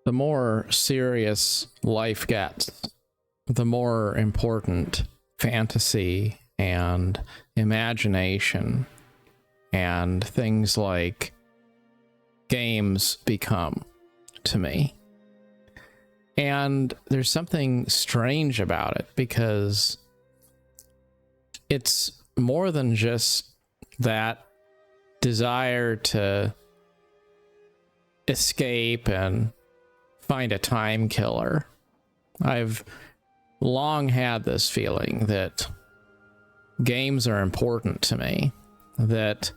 the more serious life gets, the more important fantasy and imagination and things like games become to me. And there's something strange about it, because it's more than just that desire to escape and find a time killer. I've long had this feeling that games are important to me, that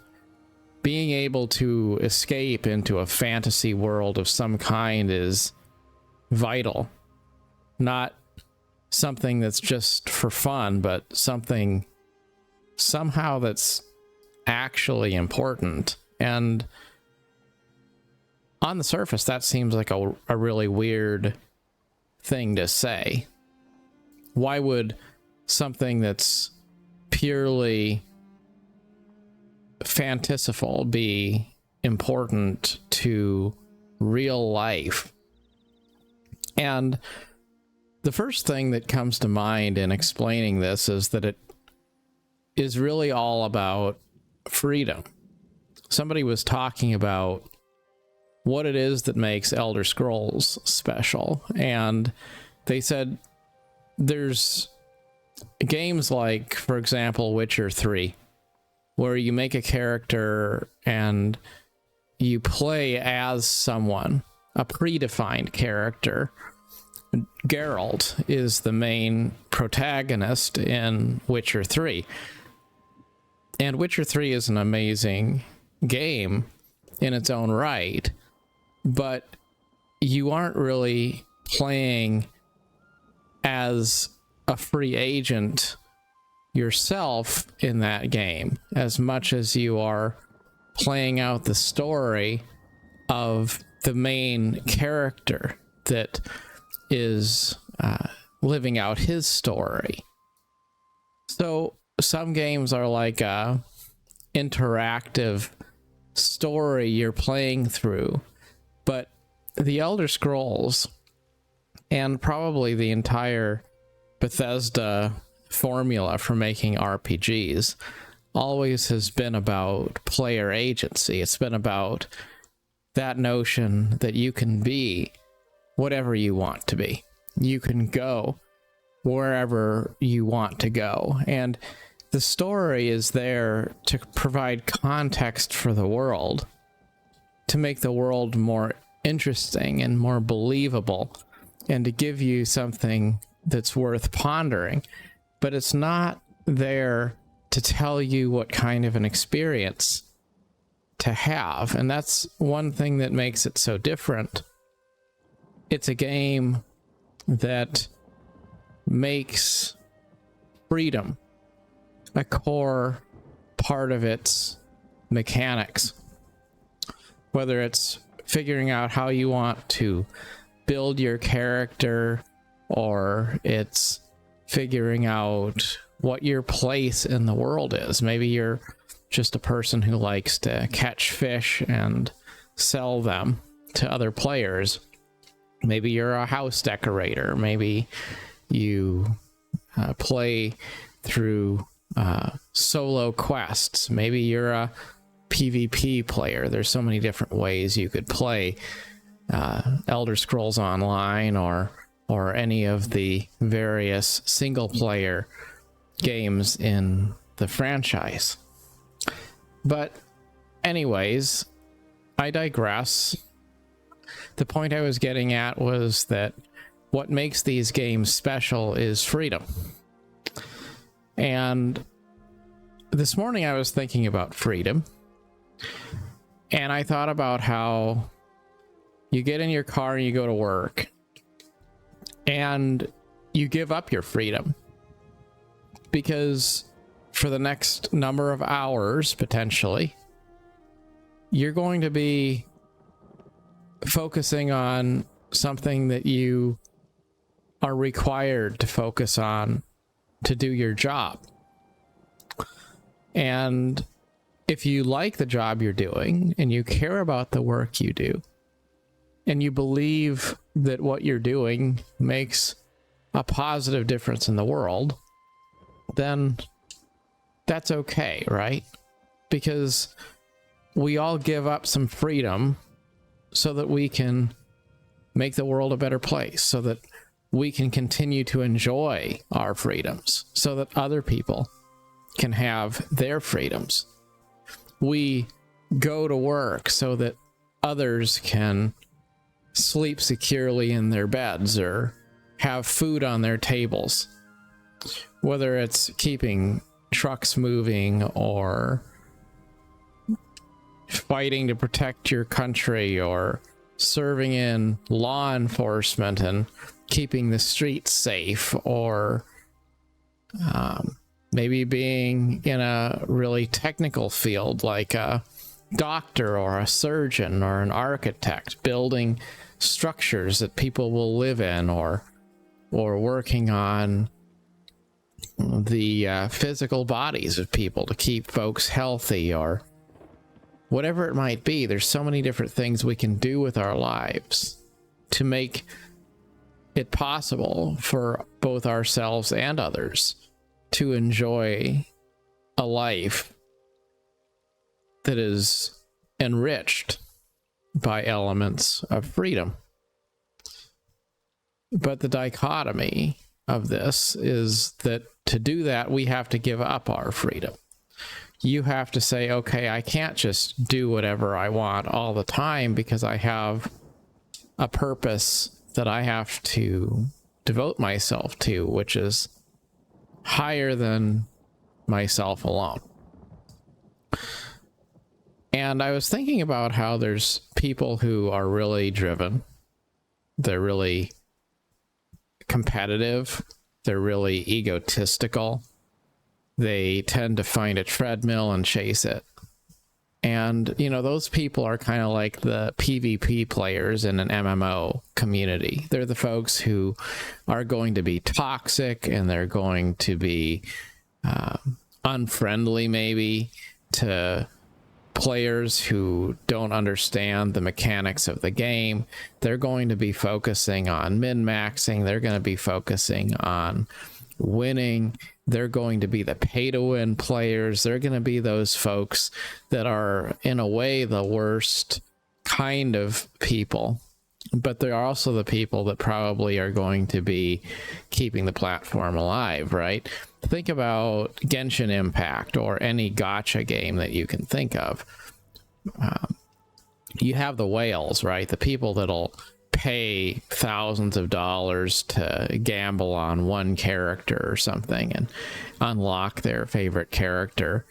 being able to escape into a fantasy world of some kind is vital. Not something that's just for fun, but something somehow that's actually important. And on the surface, that seems like a really weird thing to say. Why would something that's purely fantastical be important to real life? And the first thing that comes to mind in explaining this is that it is really all about freedom. Somebody was talking about what it is that makes Elder Scrolls special, and they said there's games like, for example, Witcher 3, where you make a character and you play as someone, a predefined character. Geralt is the main protagonist in Witcher 3. And Witcher 3 is an amazing game in its own right, but you aren't really playing as a free agent yourself in that game as much as you are playing out the story of the main character that is living out his story. So some games are like a interactive story you're playing through, but the Elder Scrolls and probably the entire Bethesda formula for making RPGs always has been about player agency. It's been about that notion that you can be whatever you want to be. You can go wherever you want to go. And the story is there to provide context for the world, to make the world more interesting and more believable, and to give you something that's worth pondering. But it's not there to tell you what kind of an experience to have. And that's one thing that makes it so different. It's a game that makes freedom a core part of its mechanics. Whether it's figuring out how you want to build your character, or it's figuring out what your place in the world is. Maybe you're just a person who likes to catch fish and sell them to other players. Maybe you're a house decorator. Maybe you play through solo quests. Maybe you're a PvP player. There's so many different ways you could play Elder Scrolls Online or any of the various single player games in the franchise. But anyways, I digress. The point I was getting at was that what makes these games special is freedom. And this morning I was thinking about freedom, and I thought about how you get in your car and you go to work, and you give up your freedom, because for the next number of hours, potentially, you're going to be focusing on something that you are required to focus on to do your job. And if you like the job you're doing and you care about the work you do and you believe that what you're doing makes a positive difference in the world, then that's okay, right? Because we all give up some freedom so that we can make the world a better place, so that we can continue to enjoy our freedoms, so that other people can have their freedoms. We go to work so that others can sleep securely in their beds or have food on their tables, whether it's keeping trucks moving or fighting to protect your country or serving in law enforcement and keeping the streets safe, or maybe being in a really technical field like a doctor or a surgeon or an architect, building structures that people will live in, or working on the physical bodies of people to keep folks healthy, or whatever it might be. There's so many different things we can do with our lives to make it possible for both ourselves and others to enjoy a life that is enriched by elements of freedom. But the dichotomy of this is that to do that, we have to give up our freedom. You have to say, okay, I can't just do whatever I want all the time because I have a purpose that I have to devote myself to, which is higher than myself alone. And I was thinking about how there's people who are really driven. They're really competitive. They're really egotistical. They tend to find a treadmill and chase it. And, you know, those people are kind of like the PvP players in an MMO community. They're the folks who are going to be toxic, and they're going to be unfriendly maybe to players who don't understand the mechanics of the game. They're going to be focusing on min-maxing. They're going to be focusing on winning. They're going to be the pay-to-win players. They're going to be those folks that are, in a way, the worst kind of people. But they're also the people that probably are going to be keeping the platform alive, right? Think about Genshin Impact or any gacha game that you can think of. You have the whales, right? The people that'll pay thousands of dollars to gamble on one character or something and unlock their favorite character.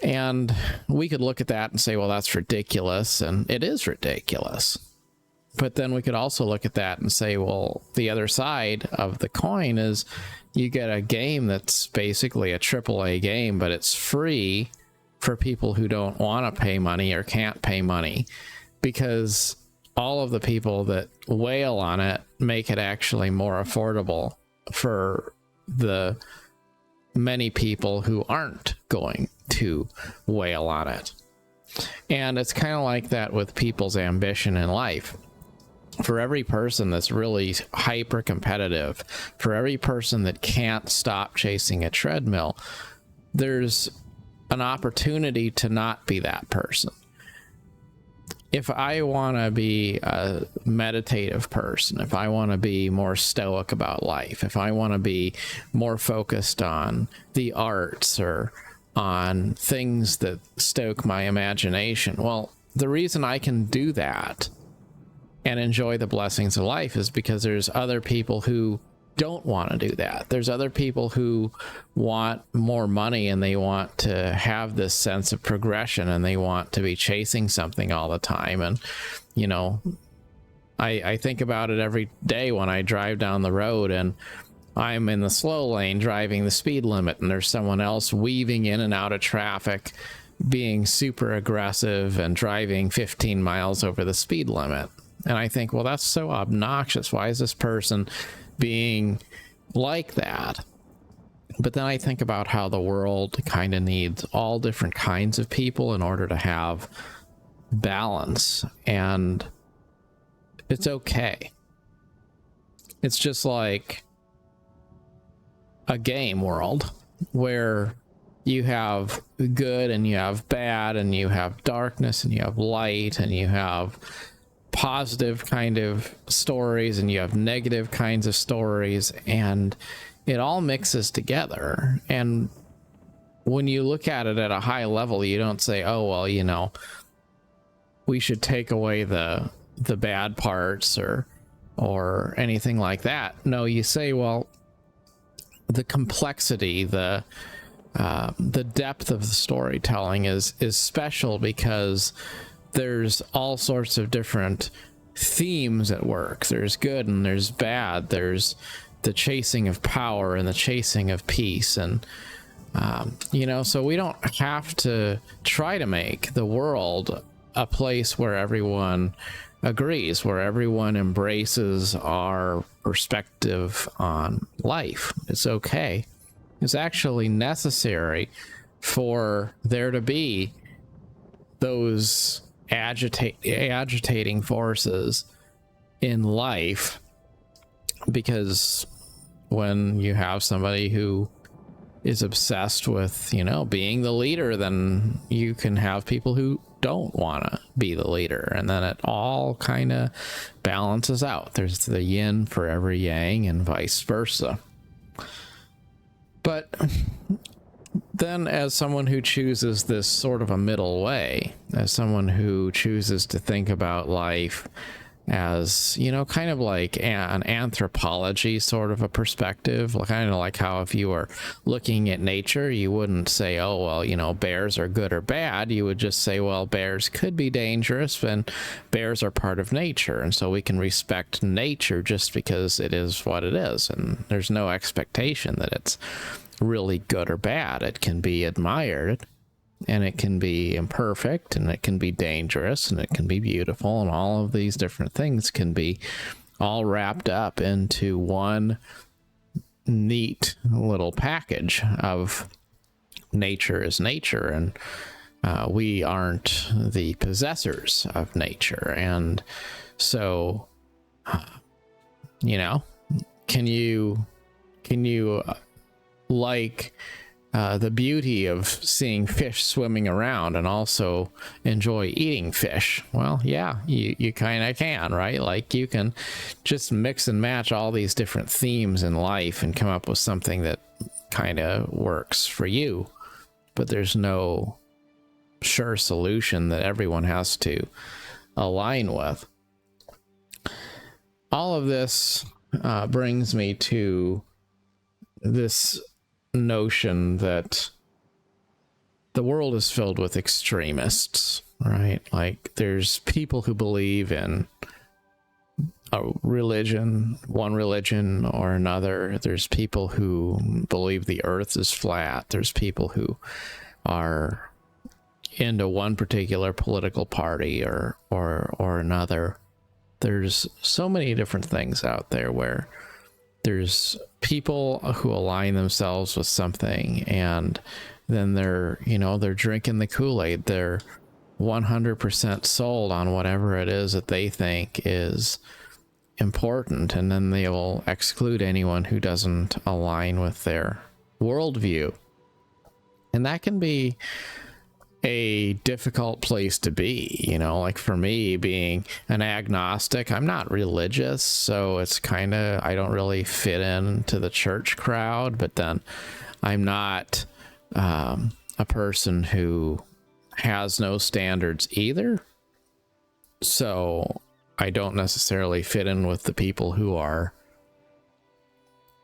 And we could look at that and say, well, that's ridiculous. And it is ridiculous. But then we could also look at that and say, well, the other side of the coin is you get a game that's basically a AAA game, but it's free for people who don't want to pay money or can't pay money, because all of the people that whale on it make it actually more affordable for the many people who aren't going to whale on it. And it's kind of like that with people's ambition in life. For every person that's really hyper competitive, for every person that can't stop chasing a treadmill, there's an opportunity to not be that person. If I want to be a meditative person, if I want to be more stoic about life, if I want to be more focused on the arts or on things that stoke my imagination, well, the reason I can do that and enjoy the blessings of life is because there's other people who don't want to do that. There's other people who want more money, and they want to have this sense of progression, and they want to be chasing something all the time. And, you know, I think about it every day when I drive down the road and I'm in the slow lane driving the speed limit, and there's someone else weaving in and out of traffic, being super aggressive and driving 15 miles over the speed limit. And I think, well, that's so obnoxious. Why is this person being like that? But then I think about how the world kind of needs all different kinds of people in order to have balance. And It's okay. It's just like a game world where you have good and you have bad and you have darkness and you have light and you have positive kind of stories and you have negative kinds of stories, and it all mixes together. And when you look at it at a high level, you don't say, oh, well, you know, we should take away the bad parts or anything like that. No, you say, well, the complexity, the depth of the storytelling is special because there's all sorts of different themes at work. There's good and there's bad. There's the chasing of power and the chasing of peace. And, you know, so we don't have to try to make the world a place where everyone agrees, where everyone embraces our perspective on life. It's okay. It's actually necessary for there to be those agitating forces in life, because when you have somebody who is obsessed with, you know, being the leader, then you can have people who don't want to be the leader, and then it all kind of balances out. There's the yin for every yang and vice versa. But then, as someone who chooses this sort of a middle way, as someone who chooses to think about life as, you know, kind of like an anthropology sort of a perspective, kind of like how if you were looking at nature, you wouldn't say, oh, well, you know, bears are good or bad. You would just say, well, bears could be dangerous and bears are part of nature. And so we can respect nature just because it is what it is. And there's no expectation that it's really good or bad. It can be admired, and it can be imperfect, and it can be dangerous, and it can be beautiful, and all of these different things can be all wrapped up into one neat little package of nature is nature, and we aren't the possessors of nature. And so, you know, can you like the beauty of seeing fish swimming around and also enjoy eating fish? Well, yeah, you kind of can, right? Like, you can just mix and match all these different themes in life and come up with something that kind of works for you, but there's no sure solution that everyone has to align with. All of this brings me to this notion that the world is filled with extremists, right? Like, there's people who believe in a religion, one religion or another. There's people who believe the earth is flat. There's people who are into one particular political party or another. There's so many different things out there where there's people who align themselves with something, and then they're drinking the Kool-Aid. They're 100% sold on whatever it is that they think is important, and then they will exclude anyone who doesn't align with their worldview. And that can be a difficult place to be, you know. Like, for me, being an agnostic, I'm not religious, so it's kind of, I don't really fit into the church crowd, but then I'm not a person who has no standards either, so I don't necessarily fit in with the people who are,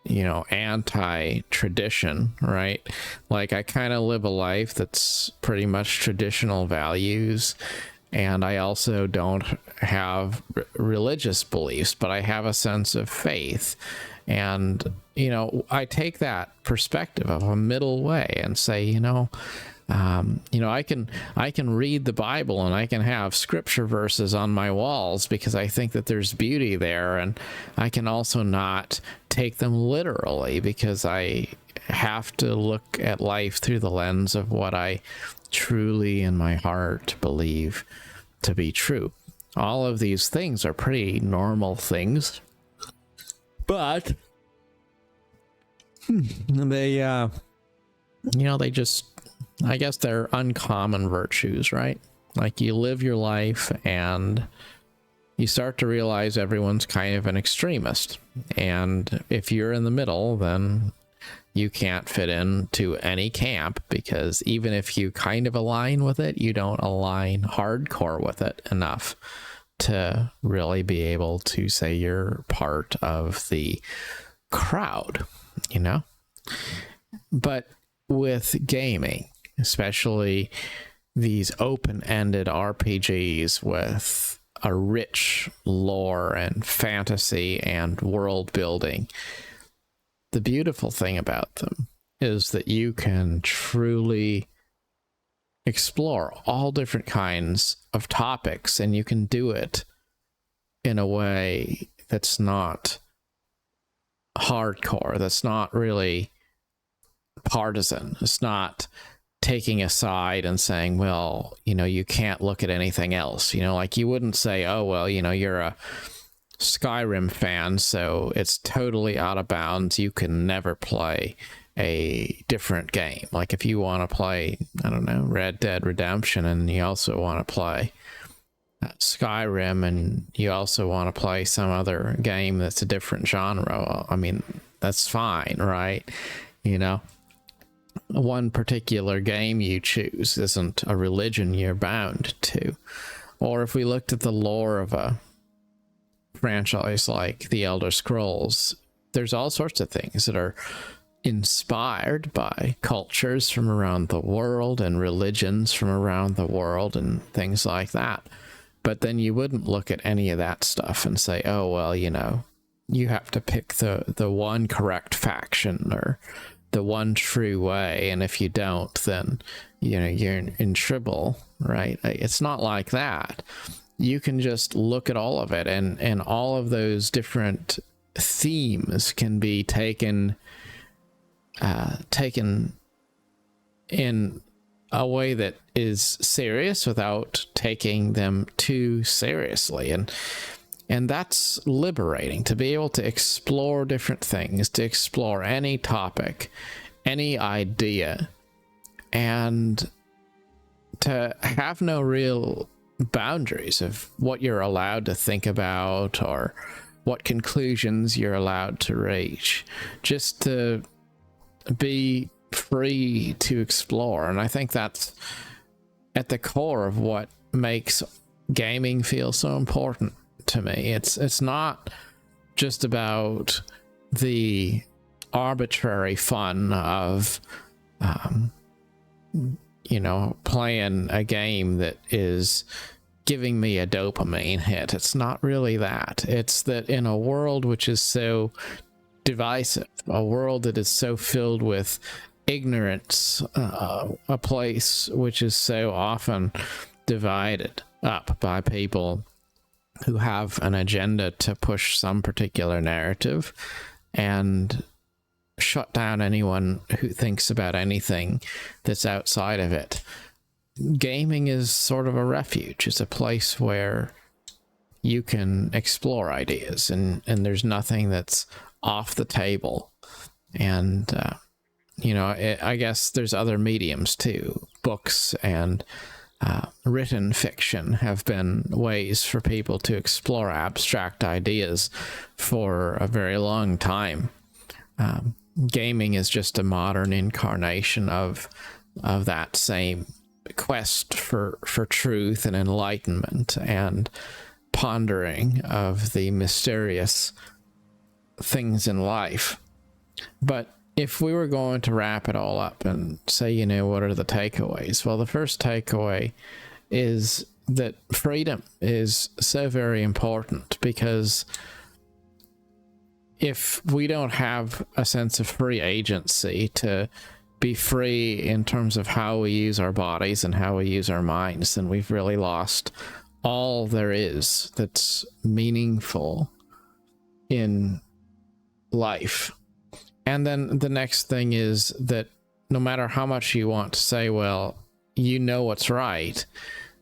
you know, anti-tradition, right? Like, I kind of live a life that's pretty much traditional values, and I also don't have religious beliefs, but I have a sense of faith. And, you know, I take that perspective of a middle way and say, you know, I can read the Bible and I can have scripture verses on my walls because I think that there's beauty there, and I can also not take them literally because I have to look at life through the lens of what I truly in my heart believe to be true. All of these things are pretty normal things, but they they just, I guess they're uncommon virtues, right? Like, you live your life and you start to realize everyone's kind of an extremist, and if you're in the middle, then you can't fit into any camp, because even if you kind of align with it, you don't align hardcore with it enough to really be able to say you're part of the crowd, you know? But with gaming, especially these open-ended RPGs with a rich lore and fantasy and world building, the beautiful thing about them is that you can truly explore all different kinds of topics, and you can do it in a way that's not hardcore, that's not really partisan. It's not taking a side and saying, well, you can't look at anything else. Like, you wouldn't say, oh, well, you're a Skyrim fan, so it's totally out of bounds. You can never play a different game. Like, if you want to play, I don't know, Red Dead Redemption, and you also want to play Skyrim, and you also want to play some other game that's a different genre, well, I mean, that's fine, right? One particular game you choose isn't a religion you're bound to. Or if we looked at the lore of a franchise like The Elder Scrolls, there's all sorts of things that are inspired by cultures from around the world and religions from around the world and things like that. But then you wouldn't look at any of that stuff and say, oh, well, you have to pick the one correct faction or the one true way, and if you don't, then you're in trouble, right? It's not like that. You can just look at all of it, and all of those different themes can be taken in a way that is serious without taking them too seriously, and that's liberating, to be able to explore different things, to explore any topic, any idea, and to have no real boundaries of what you're allowed to think about or what conclusions you're allowed to reach, just to be free to explore. And I think that's at the core of what makes gaming feel so important to me. It's not just about the arbitrary fun of playing a game that is giving me a dopamine hit. It's not really that. It's that in a world which is so divisive, a world that is so filled with ignorance, a place which is so often divided up by people who have an agenda to push some particular narrative and shut down anyone who thinks about anything that's outside of it. Gaming is sort of a refuge. It's a place where you can explore ideas, and there's nothing that's off the table. And I guess there's other mediums too. Books and written fiction have been ways for people to explore abstract ideas for a very long time. Gaming is just a modern incarnation of that same quest for truth and enlightenment and pondering of the mysterious things in life. But if we were going to wrap it all up and say, what are the takeaways? Well, the first takeaway is that freedom is so very important, because if we don't have a sense of free agency to be free in terms of how we use our bodies and how we use our minds, then we've really lost all there is that's meaningful in life. And then the next thing is that no matter how much you want to say, well, what's right,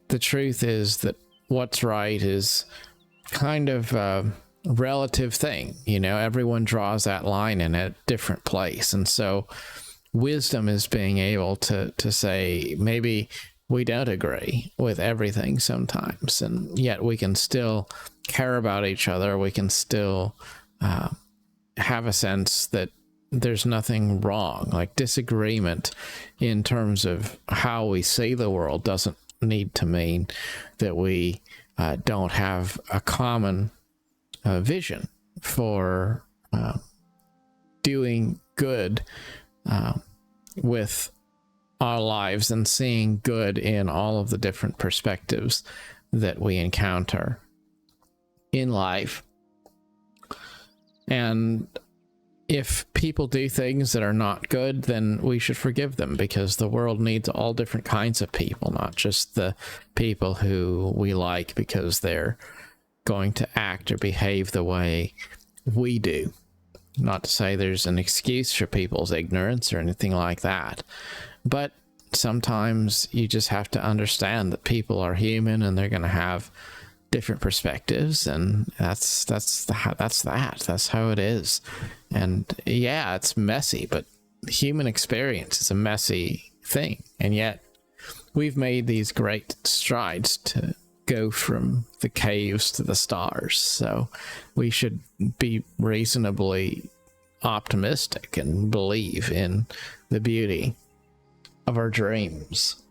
the truth is that what's right is kind of a relative thing. You know, everyone draws that line in a different place. And so wisdom is being able to say, maybe we don't agree with everything sometimes, and yet we can still care about each other. We can still have a sense that there's nothing wrong. Like, disagreement in terms of how we see the world doesn't need to mean that we don't have a common vision for doing good with our lives and seeing good in all of the different perspectives that we encounter in life. And if people do things that are not good, then we should forgive them, because the world needs all different kinds of people, not just the people who we like because they're going to act or behave the way we do. Not to say there's an excuse for people's ignorance or anything like that, but sometimes you just have to understand that people are human and they're going to have different perspectives, and that's how it is. And yeah, it's messy, but human experience is a messy thing, and yet we've made these great strides to go from the caves to the stars. So we should be reasonably optimistic and believe in the beauty of our dreams.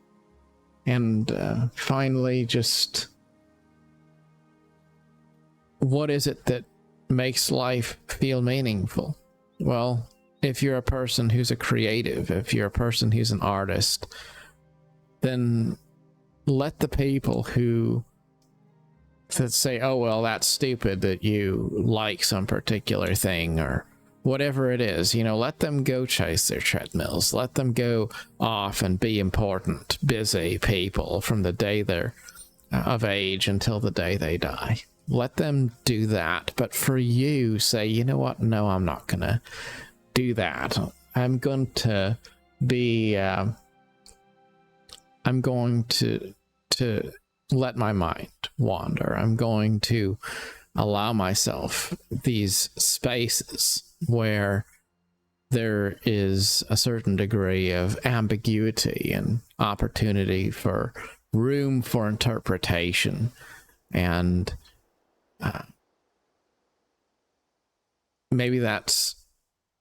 And finally, just what is it that makes life feel meaningful? Well, if you're a person who's a creative, if you're a person who's an artist, then let the people who that say, oh, well, that's stupid that you like some particular thing or whatever it is, you know, let them go chase their treadmills. Let them go off and be important, busy people from the day they're of age until the day they die. Let them do that. But for you, say, you know what? No, I'm not going to do that. I'm going to be, I'm going to let my mind wander. I'm going to allow myself these spaces where there is a certain degree of ambiguity and opportunity for room for interpretation. And maybe that's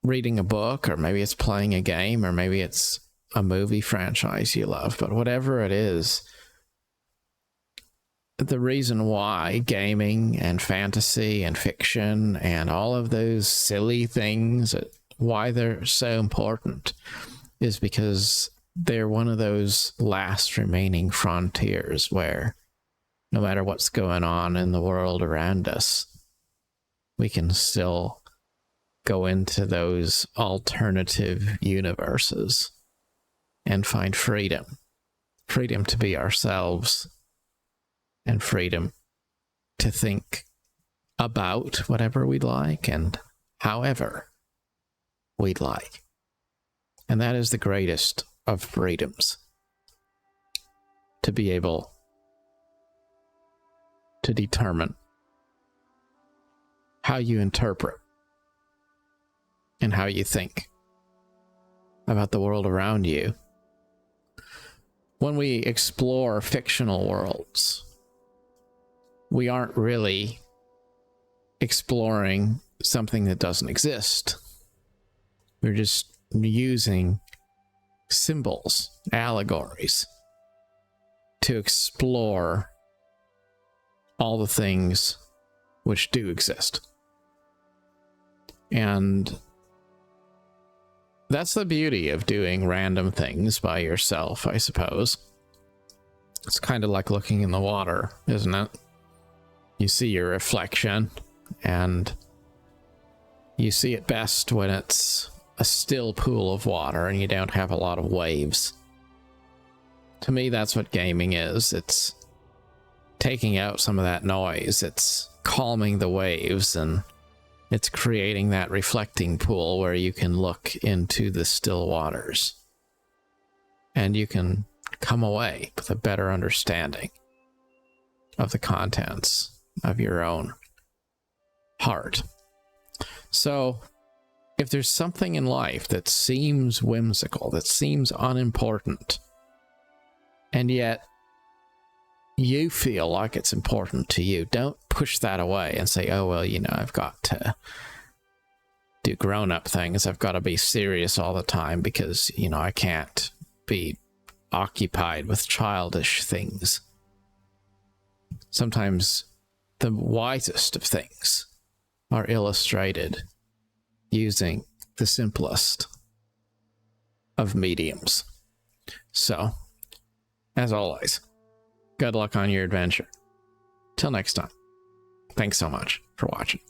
reading a book, or maybe it's playing a game, or maybe it's a movie franchise you love. But whatever it is, the reason why gaming and fantasy and fiction and all of those silly things, why they're so important, is because they're one of those last remaining frontiers where no matter what's going on in the world around us, we can still go into those alternative universes and find freedom. Freedom to be ourselves, and freedom to think about whatever we'd like and however we'd like. And that is the greatest of freedoms, to be able to determine how you interpret and how you think about the world around you. When we explore fictional worlds, we aren't really exploring something that doesn't exist. We're just using symbols, allegories, to explore all the things which do exist. And that's the beauty of doing random things by yourself, I suppose. It's kind of like looking in the water, isn't it? You see your reflection, and you see it best when it's a still pool of water and you don't have a lot of waves. To me, that's what gaming is. It's taking out some of that noise. It's calming the waves, and it's creating that reflecting pool where you can look into the still waters and you can come away with a better understanding of the contents of your own heart. So if there's something in life that seems whimsical, that seems unimportant, and yet you feel like it's important to you, don't push that away and say, oh, well, I've got to do grown-up things. I've got to be serious all the time because, I can't be occupied with childish things. Sometimes the wisest of things are illustrated using the simplest of mediums. So, as always, good luck on your adventure. Till next time, thanks so much for watching.